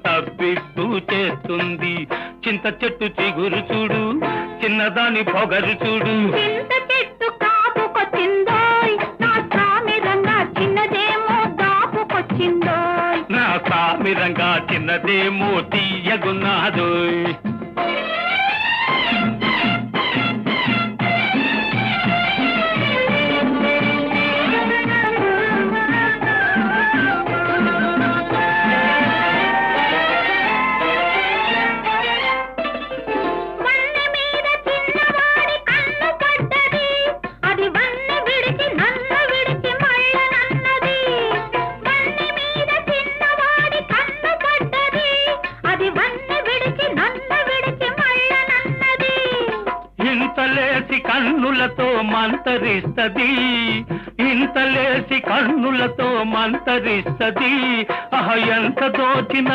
తప్పిస్తూ చేస్తుంది. చింత చెట్టు చిగురు చూడు, చిన్నదాని పొగరు చూడు. చింత చెట్టు కాపుకొచ్చిందోయ్, నా సామిరంగా చిన్నదేమో దాపుకొచ్చిందోయ్. నా సామిరంగా చిన్నదేమో తీయగున్నాదోయ్. ఇంతలేసి కన్నులతో మంతరిస్తది, ఇంతలేసి కన్నులతో మంతరిస్తది. ఎంత దోచిన